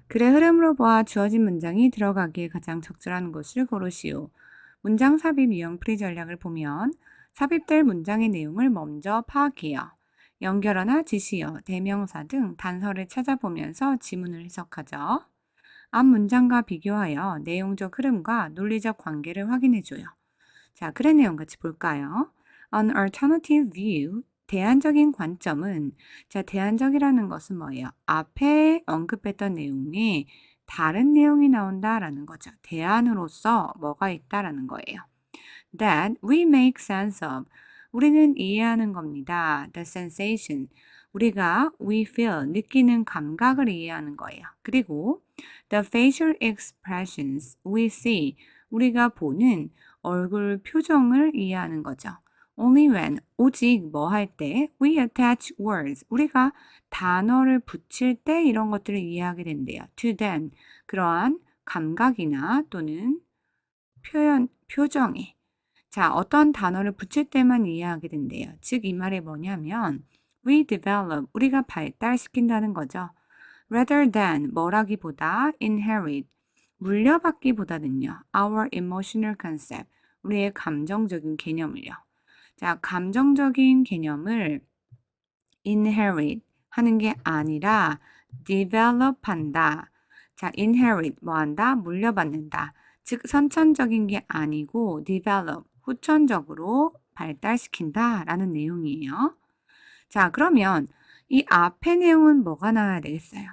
글의 흐름으로 보아 주어진 문장이 들어가기에 가장 적절한 곳을 고르시오. 문장 삽입 유형 풀이 전략을 보면 삽입될 문장의 내용을 먼저 파악해요. 연결어나 지시어, 대명사 등 단서를 찾아보면서 지문을 해석하죠. 앞 문장과 비교하여 내용적 흐름과 논리적 관계를 확인해줘요. 자, 글의 내용 같이 볼까요? An alternative view, 대안적인 관점은, 자, 대안적이라는 것은 뭐예요? 앞에 언급했던 내용에 다른 내용이 나온다라는 거죠. 대안으로서 뭐가 있다라는 거예요. That we make sense of, 우리는 이해하는 겁니다. The sensation, 우리가 we feel, 느끼는 감각을 이해하는 거예요. 그리고 the facial expressions we see, 우리가 보는 얼굴 표정을 이해하는 거죠. Only when, 오직 뭐 할 때, we attach words, 우리가 단어를 붙일 때 이런 것들을 이해하게 된대요. To them, 그러한 감각이나 또는 표정에. 자, 어떤 단어를 붙일 때만 이해하게 된대요. 즉, 이 말이 뭐냐면, we develop, 우리가 발달시킨다는 거죠. rather than, 뭐라기보다, inherit, 물려받기보다는요. our emotional concept, 우리의 감정적인 개념을요. 자, 감정적인 개념을 inherit 하는 게 아니라 develop 한다. 자, inherit 뭐 한다? 물려받는다. 즉 선천적인 게 아니고 develop 후천적으로 발달시킨다 라는 내용이에요. 자, 그러면 이 앞의 내용은 뭐가 나와야 되겠어요?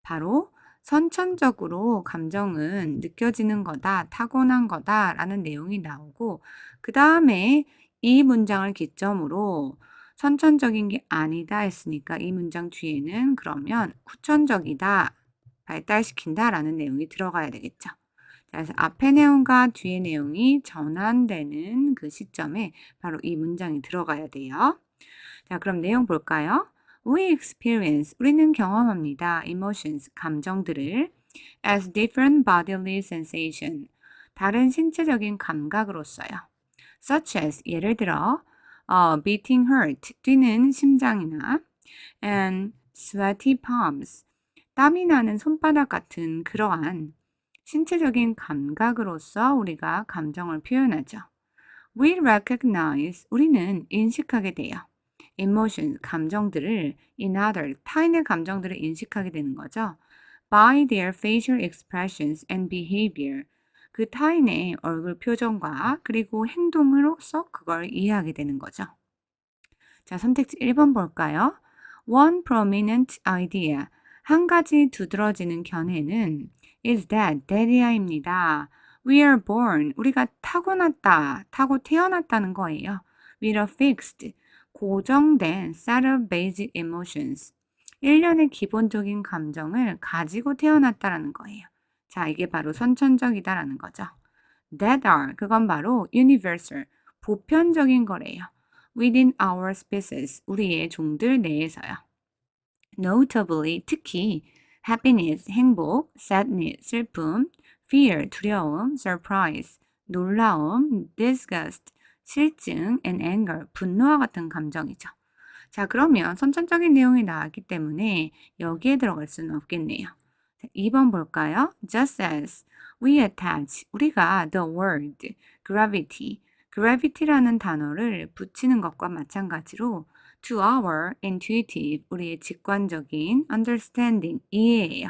바로 선천적으로 감정은 느껴지는 거다, 타고난 거다 라는 내용이 나오고 그 다음에 이 문장을 기점으로 선천적인 게 아니다 했으니까 이 문장 뒤에는 그러면 후천적이다, 발달시킨다 라는 내용이 들어가야 되겠죠. 자, 그래서 앞의 내용과 뒤의 내용이 전환되는 그 시점에 바로 이 문장이 들어가야 돼요. 자, 그럼 내용 볼까요? We experience, 우리는 경험합니다. emotions, 감정들을 as different bodily sensation, 다른 신체적인 감각으로서요. such as, 예를 들어 beating heart, 뛰는 심장이나 and sweaty palms, 땀이 나는 손바닥 같은 그러한 신체적인 감각으로서 우리가 감정을 표현하죠. We recognize, 우리는 인식하게 돼요. emotion, 감정들을 in other, 타인의 감정들을 인식하게 되는 거죠. by their facial expressions and behavior, 그 타인의 얼굴 표정과 그리고 행동으로서 그걸 이해하게 되는 거죠. 자, 선택지 1번 볼까요? One prominent idea, 한 가지 두드러지는 견해는 is that이입니다. We are born, 우리가 타고났다, 타고 태어났다는 거예요. With a fixed, 고정된 set of basic emotions, 일련의 기본적인 감정을 가지고 태어났다라는 거예요. 자, 이게 바로 선천적이다라는 거죠. That are, 그건 바로 universal, 보편적인 거래요. Within our species, 우리의 종들 내에서요. Notably, 특히 happiness, 행복, sadness, 슬픔, fear, 두려움, surprise, 놀라움, disgust, 실증, and anger, 분노와 같은 감정이죠. 자, 그러면 선천적인 내용이 나왔기 때문에 여기에 들어갈 수는 없겠네요. 2번 볼까요? Just as we attach, 우리가 the word gravity, gravity라는 단어를 붙이는 것과 마찬가지로 to our intuitive, 우리의 직관적인 understanding, 이해예요.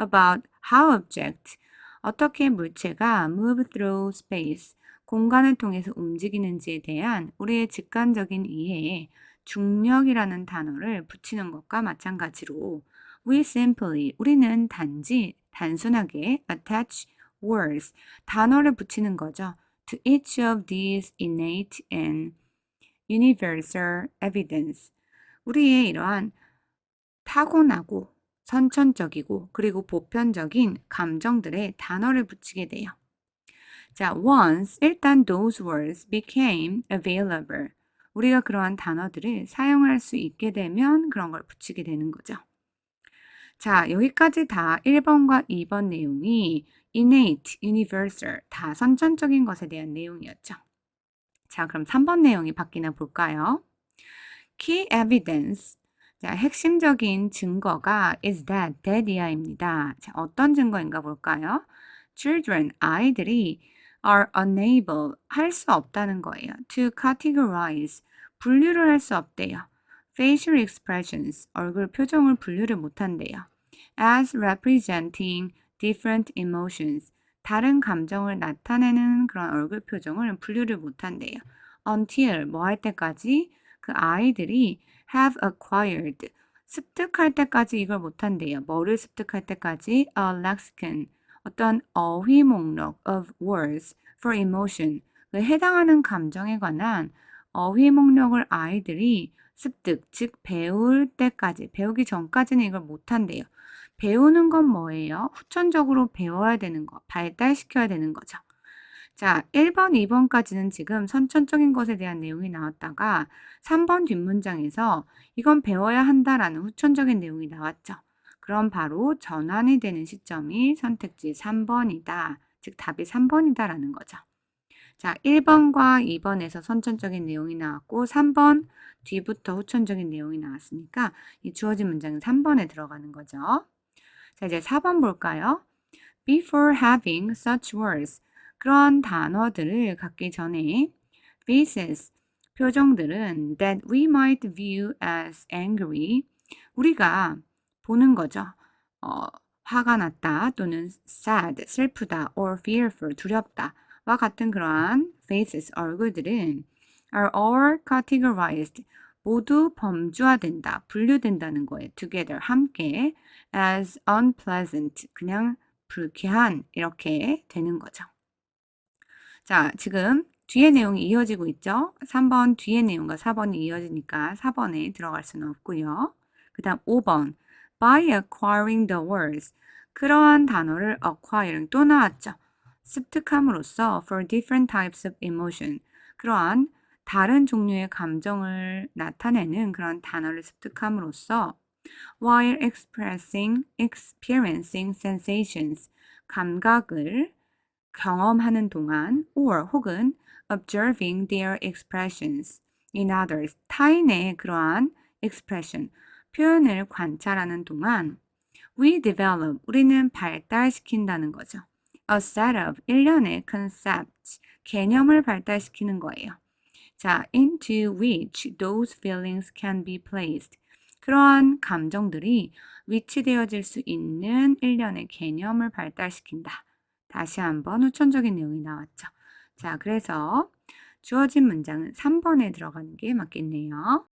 about how object, 어떻게 물체가 move through space, 공간을 통해서 움직이는지에 대한 우리의 직관적인 이해에 중력이라는 단어를 붙이는 것과 마찬가지로 we simply, 우리는 단지 단순하게 attach words, 단어를 붙이는 거죠. to each of these innate and universal evidence, 우리의 이러한 타고나고 선천적이고 그리고 보편적인 감정들의 단어를 붙이게 돼요. 자, once 일단 those words became available, 우리가 그러한 단어들을 사용할 수 있게 되면 그런 걸 붙이게 되는 거죠. 자, 여기까지 다 1번과 2번 내용이 innate, universal, 다 선천적인 것에 대한 내용이었죠. 자, 그럼 3번 내용이 바뀌나 볼까요? Key evidence. 자, 핵심적인 증거가 is that이야입니다. 자, 어떤 증거인가 볼까요? Children, 아이들이 are unable, 할 수 없다는 거예요. To categorize, 분류를 할 수 없대요. Facial expressions, 얼굴 표정을 분류를 못한대요. As representing different emotions, 다른 감정을 나타내는 그런 얼굴 표정을 분류를 못한대요. Until, 뭐 할 때까지? 그 아이들이 have acquired, 습득할 때까지 이걸 못한대요. 뭐를 습득할 때까지? A lexicon, 어떤 어휘 목록 of words for emotion, 그 해당하는 감정에 관한 어휘 목록을 아이들이 습득, 즉 배울 때까지, 배우기 전까지는 이걸 못한대요. 배우는 건 뭐예요? 후천적으로 배워야 되는 거, 발달시켜야 되는 거죠. 자, 1번, 2번까지는 지금 선천적인 것에 대한 내용이 나왔다가 3번 뒷문장에서 이건 배워야 한다라는 후천적인 내용이 나왔죠. 그럼 바로 전환이 되는 시점이 선택지 3번이다. 즉 답이 3번이다라는 거죠. 자, 1번과 2번에서 선천적인 내용이 나왔고 3번 뒤부터 후천적인 내용이 나왔으니까 이 주어진 문장은 3번에 들어가는 거죠. 자, 이제 4번 볼까요? Before having such words, 그런 단어들을 갖기 전에 faces, 표정들은 that we might view as angry, 우리가 보는 거죠. 화가 났다 또는 sad, 슬프다 or fearful, 두렵다 와 같은 그러한 faces, 얼굴들은 are all categorized, 모두 범주화된다, 분류된다는 거예요. together, 함께 as unpleasant, 그냥 불쾌한, 이렇게 되는 거죠. 자, 지금 뒤에 내용이 이어지고 있죠? 3번 뒤에 내용과 4번이 이어지니까 4번에 들어갈 수는 없고요. 그 다음 5번 by acquiring the words, 그러한 단어를 acquire, 또 나왔죠? 습득함으로써 for different types of emotion, 그러한 다른 종류의 감정을 나타내는 그런 단어를 습득함으로써 while experiencing sensations, 감각을 경험하는 동안 or 혹은 observing their expressions in others, 타인의 그러한 expression, 표현을 관찰하는 동안 we develop, 우리는 발달시킨다는 거죠. a set of, 일련의 concepts, 개념을 발달시키는 거예요. 자, into which those feelings can be placed, 그러한 감정들이 위치되어질 수 있는 일련의 개념을 발달시킨다. 다시 한번 후천적인 내용이 나왔죠. 자, 그래서 주어진 문장은 3번에 들어가는 게 맞겠네요.